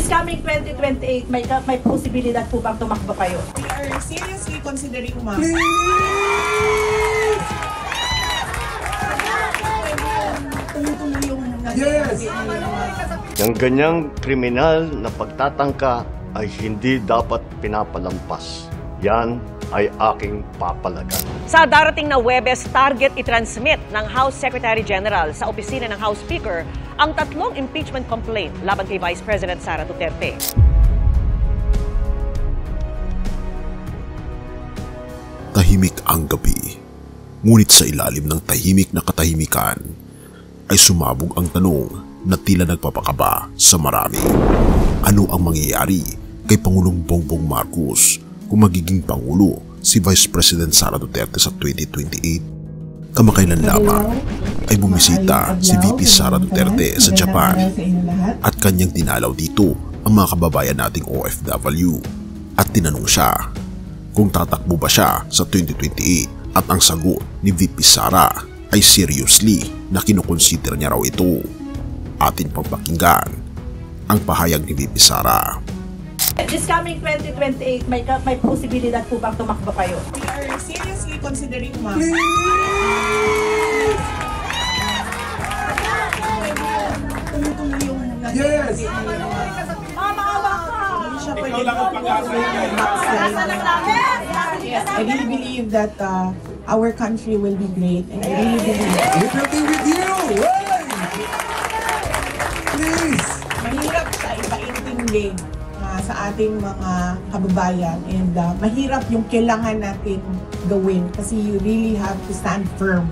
This coming 2028, may posibilidad po bang tumakbo kayo? We are seriously considering, ma'am. Tumutuloy yung Yung ganyang kriminal na pagtatangka ay hindi dapat pinapalampas. Yan ay aking papalagan. Sa darating na Huwebes, target i-transmit ng House Secretary General sa opisina ng House Speaker ang 3 impeachment complaint laban kay Vice President Sara Duterte. Tahimik ang gabi, ngunit sa ilalim ng tahimik na katahimikan ay sumabog ang tanong na tila nagpapakaba sa marami. Ano ang mangyayari kay Pangulong Bongbong Marcos kung magiging Pangulo si Vice President Sara Duterte sa 2028? Kamakailan lamang ay bumisita si VP Sara Duterte sa Japan at kanyang dinalaw dito ang mga kababayan nating OFW at tinanong siya kung tatakbo ba siya sa 2028 at ang sagot ni VP Sara ay seriously na kinukonsider niya raw ito. Atin pang pakinggan ang pahayag ni VP Sara. This coming 2028, may posibilidad po bang tumakbo kayo? We are seriously considering, ma'am. Tumutuloy yung Ikaw lang ang pag-asa niya. Yes, I really believe that our country will be great, and I really believe We'll be with you! Please! mahirap siya ipaintindi sa ating mga kababayan, and mahirap yung kailangan natin gawin kasi you really have to stand firm,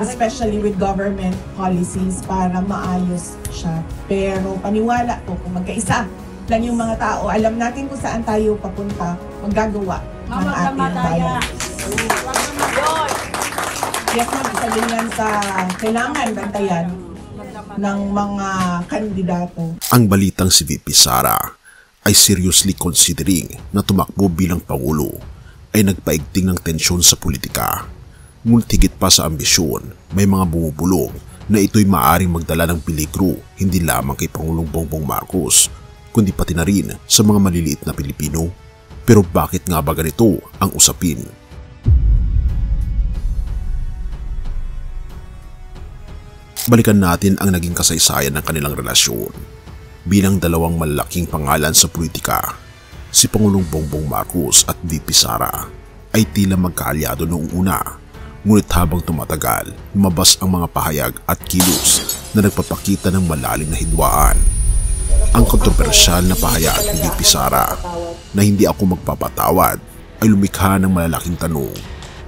especially with government policies para maayos siya. Pero paniwala ko, kung magkaisa lang yung mga tao, alam natin kung saan tayo papunta, maggagawa ng ating bayan. Yes, ma'am, isa din yan sa kailangan bantayan ng mga kandidato. Ang balitang si VP Sara ay seriously considering na tumakbo bilang Pangulo ay nagpaigting ng tensyon sa politika. Ngunit higit pa sa ambisyon, may mga bumubulong na ito'y maaaring magdala ng peligro hindi lamang kay Pangulong Bongbong Marcos, kundi pati na rin sa mga maliliit na Pilipino. Pero bakit nga ba ganito ang usapin? Balikan natin ang naging kasaysayan ng kanilang relasyon. Bilang dalawang malalaking pangalan sa politika, si Pangulong Bongbong Marcos at VP Sara ay tila magkaalyado noong una. Ngunit habang tumatagal, lumabas ang mga pahayag at kilos na nagpapakita ng malalim na hidwaan. Ang kontrobersyal na pahayag ni VP Sara na hindi ako magpapatawad ay lumikha ng malalaking tanong.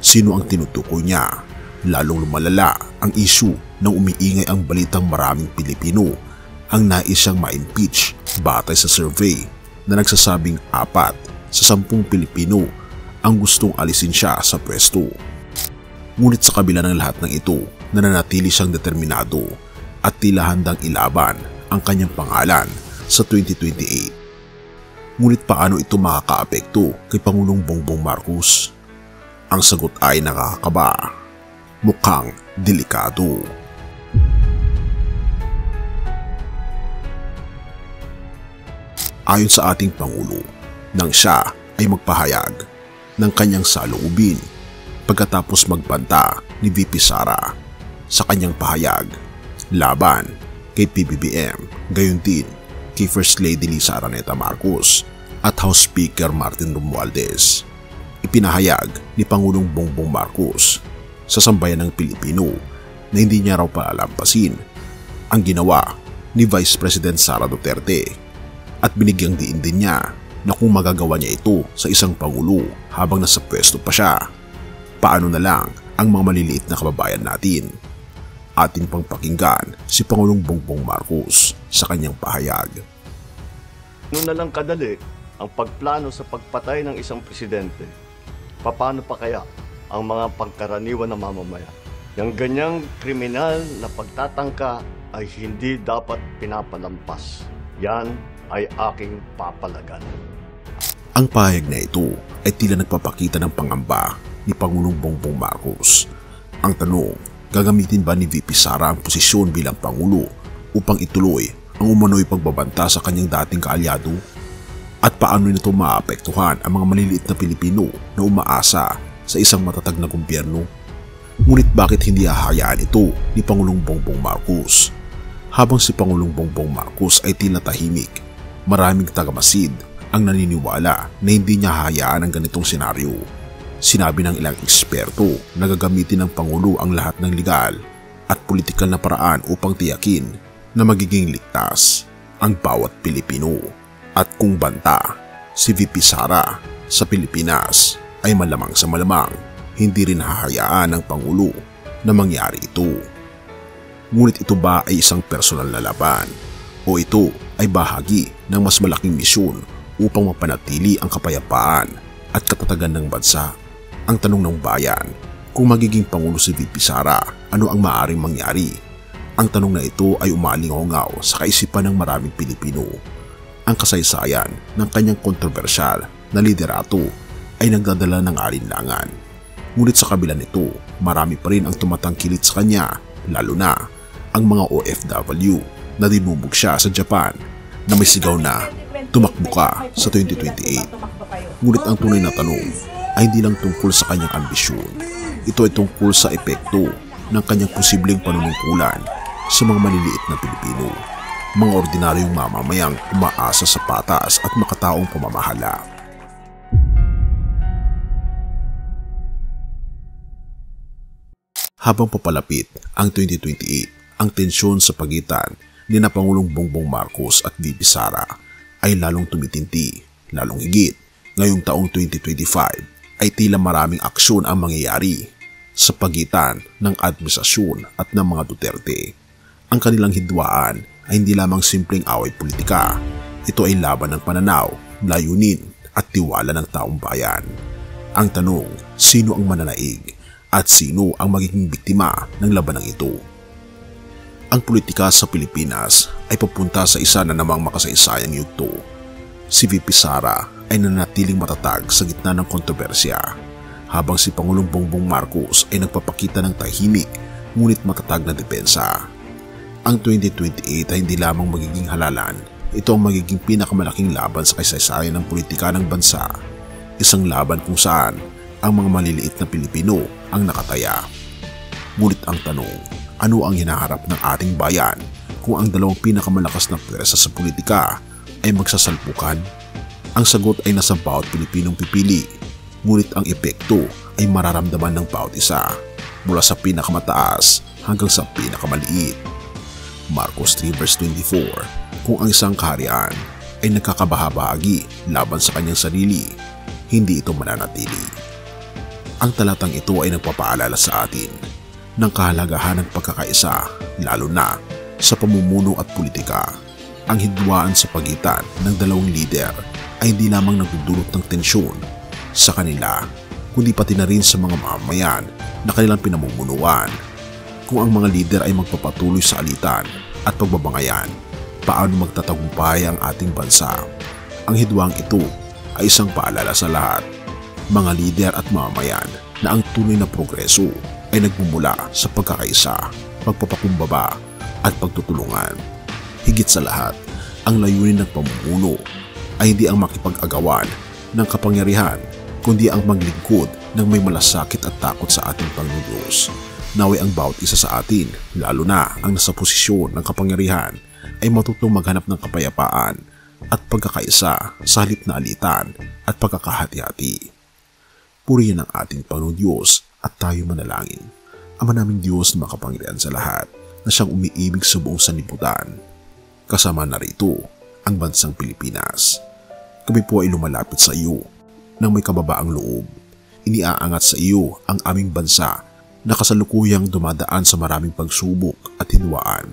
Sino ang tinutukoy niya? Lalong lumalala ang issue nang umiingay ang balitang maraming Pilipino ang nais siyang ma-impeach batay sa survey na nagsasabing 4 sa 10 Pilipino ang gustong alisin siya sa pwesto. Ngunit sa kabila ng lahat ng ito, nananatili siyang determinado at tila handang ilaban ang kanyang pangalan sa 2028. Ngunit paano ito makakaapekto kay Pangulong Bongbong Marcos? Ang sagot ay nakakakaba. Mukhang delikado. Ayon sa ating Pangulo, nang siya ay magpahayag ng kanyang saloobin pagkatapos magbanta ni VP Sara sa kanyang pahayag laban kay PBBM, gayon din kay First Lady Lisa Araneta Marcos at House Speaker Martin Romualdez. Ipinahayag ni Pangulong Bongbong Marcos sa sambayan ng Pilipino na hindi niya raw palalampasin ang ginawa ni Vice President Sara Duterte at binigyang diin din niya na kung magagawa niya ito sa isang Pangulo habang nasa pwesto pa siya, paano na lang ang mga maliliit na kababayan natin? Atin pang pakinggan si Pangulong Bongbong Marcos sa kanyang pahayag. Ano na lang kadali ang pagplano sa pagpatay ng isang presidente? Paano pa kaya ang mga pagkaraniwan na mamamayan? Yung ganyang kriminal na pagtatangka ay hindi dapat pinapalampas. Yan ay aking papalagan. Ang pahayag na ito ay tila nagpapakita ng pangamba ni Pangulong Bongbong Marcos. Ang tanong, gagamitin ba ni VP Sara ang posisyon bilang Pangulo upang ituloy ang umano'y pagbabanta sa kanyang dating kaalyado? At paano nito maapektuhan ang mga maliliit na Pilipino na umaasa sa isang matatag na gobyerno? Ngunit bakit hindi hahayaan ito ni Pangulong Bongbong Marcos? Habang si Pangulong Bongbong Marcos ay tila tahimik, maraming tagamasid ang naniniwala na hindi niya hahayaan ang ganitong senaryo. Sinabi ng ilang eksperto na gagamitin ng Pangulo ang lahat ng legal at politikal na paraan upang tiyakin na magiging ligtas ang bawat Pilipino. At kung banta si VP Sara sa Pilipinas ay malamang sa malamang hindi rin hahayaan ng Pangulo na mangyari ito. Ngunit ito ba ay isang personal na laban o ito ay bahagi ng mas malaking misyon upang mapanatili ang kapayapaan at katatagan ng bansa? Ang tanong ng bayan, kung magiging Pangulo si VP Sara, ano ang maaaring mangyari? Ang tanong na ito ay umalingaw sa kaisipan ng maraming Pilipino. Ang kasaysayan ng kanyang kontrobersyal na liderato ay nagdadala ng alinlangan. Ngunit sa kabila nito, marami pa rin ang tumatangkilit sa kanya, lalo na ang mga OFW na dinubog siya sa Japan na may sigaw na tumakbo ka sa 2028. Ngunit ang tunay na tanong ay hindi lang tungkol sa kanyang ambisyon. Ito ay tungkol sa epekto ng kanyang posibleng panunungkulan sa mga maliliit na Pilipino, mga ordinaryong mamamayang umaasa sa patas at makataong pamamahala. Habang papalapit ang 2028, ang tensyon sa pagitan ni na Pangulong Bongbong Marcos at VP Sara ay lalong tumitinti, lalong higit. Ngayong taong 2025 ay tila maraming aksyon ang mangyayari sa pagitan ng administrasyon at ng mga Duterte. Ang kanilang hidwaan ay hindi lamang simpleng away politika. Ito ay laban ng pananaw, layunin at tiwala ng taong bayan. Ang tanong, sino ang mananaig at sino ang magiging biktima ng labanang ito? Ang politika sa Pilipinas ay papunta sa isa na namang makasaysayang yugto. Si VP Sara ay nanatiling matatag sa gitna ng kontrobersya, habang si Pangulong Bongbong Marcos ay nagpapakita ng tahimik ngunit matatag na depensa. Ang 2028 ay hindi lamang magiging halalan, ito ang magiging pinakamalaking laban sa kasaysayan ng politika ng bansa. Isang laban kung saan ang mga maliliit na Pilipino ang nakataya. Ngunit ang tanong, ano ang hinaharap ng ating bayan kung ang dalawang pinakamalakas na pwersa sa politika ay magsasalpukan? Ang sagot ay nasa bawat Pilipinong pipili, ngunit ang epekto ay mararamdaman ng bawat isa, mula sa pinakamataas hanggang sa pinakamaliit. Marcos 3:24, kung ang isang kaharian ay nagkakabahabahagi laban sa kanyang sarili, hindi ito mananatili. Ang talatang ito ay nagpapaalala sa atin ng kahalagahan ng pagkakaisa, lalo na sa pamumuno at politika. Ang hidwaan sa pagitan ng dalawang lider ay hindi lamang nagdudulot ng tensyon sa kanila, kundi pati na rin sa mga mamamayan na kanilang pinamumunuan. Kung ang mga lider ay magpapatuloy sa alitan at pagbabangayan, paano magtatagumpay ang ating bansa? Ang hidwang ito ay isang paalala sa lahat, mga lider at mamamayan, na ang tunay na progreso ay nagmumula sa pagkakaisa, pagpapakumbaba at pagtutulungan. Higit sa lahat, ang layunin ng pamumuno ay hindi ang makipag-agawan ng kapangyarihan, kundi ang maglingkod ng may malasakit at takot sa ating Panginoon Diyos. Naway ang bawat isa sa atin, lalo na ang nasa posisyon ng kapangyarihan, ay matutong maghanap ng kapayapaan at pagkakaisa sa halip na alitan at pagkakahati-hati. Purihin ang ating Panginoon Diyos at tayo manalangin. Ama naming Diyos na makapangyarihan sa lahat, na siyang umiibig sa buong sanlibutan. Kasama na rito ang bansang Pilipinas. Kami po ay lumalapit sa iyo nang may kababaang loob. Iniaangat sa iyo ang aming bansa na kasalukuyang dumadaan sa maraming pagsubok at hidwaan.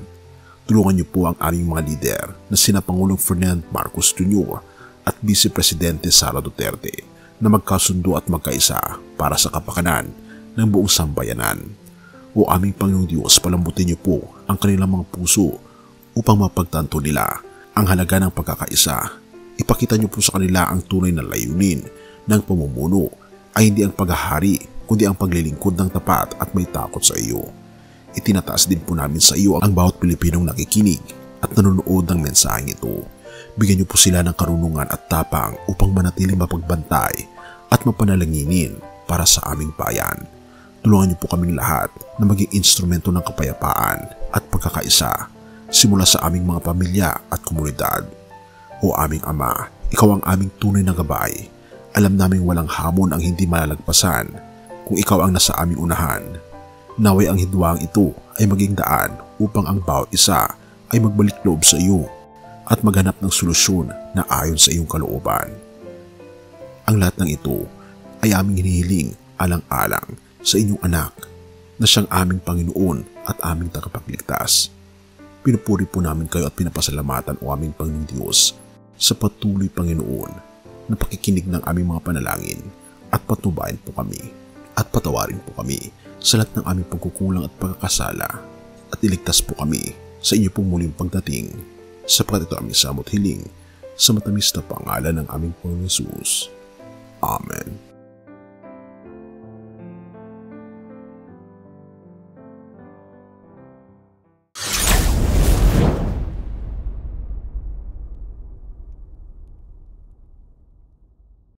Tulungan niyo po ang aming mga lider na sina Pangulong Ferdinand Marcos Jr. at Vice Presidente Sara Duterte na magkasundo at magkaisa para sa kapakanan ng buong sambayanan. O aming Panginoong Diyos, palambutin niyo po ang kanilang mga puso upang mapagtanto nila ang halaga ng pagkakaisa. Ipakita niyo po sa kanila ang tunay na layunin ng pamumuno ay hindi ang paghahari, kundi ang paglilingkod ng tapat at may takot sa iyo. Itinataas din po namin sa iyo ang bawat Pilipinong nakikinig at nanonood ng mensaheng ito. Bigyan niyo po sila ng karunungan at tapang upang manatiling mapagbantay at mapanalanginin para sa aming bayan. Tulungan niyo po kaming lahat na maging instrumento ng kapayapaan at pagkakaisa simula sa aming mga pamilya at komunidad. O aming Ama, Ikaw ang aming tunay na gabay. Alam naming walang hamon ang hindi malalagpasan kung Ikaw ang nasa aming unahan. Naway ang hidwang ito ay maging daan upang ang bawat isa ay magbalik loob sa iyo at maghanap ng solusyon na ayon sa iyong kalooban. Ang lahat ng ito ay aming hinihiling alang-alang sa inyong anak na siyang aming Panginoon at aming tagapagligtas. Pinupuri po namin kayo at pinapasalamatan o aming Panginoong Diyos sa patuloy, Panginoon, na pakikinig ng aming mga panalangin at patnubayan po kami at patawarin po kami sa lahat ng aming pagkukulang at pagkakasala at iligtas po kami sa inyo pong muling pagdating sapagkat ito aming samot hiling sa matamis na pangalan ng aming Panginoon Jesus. Amen.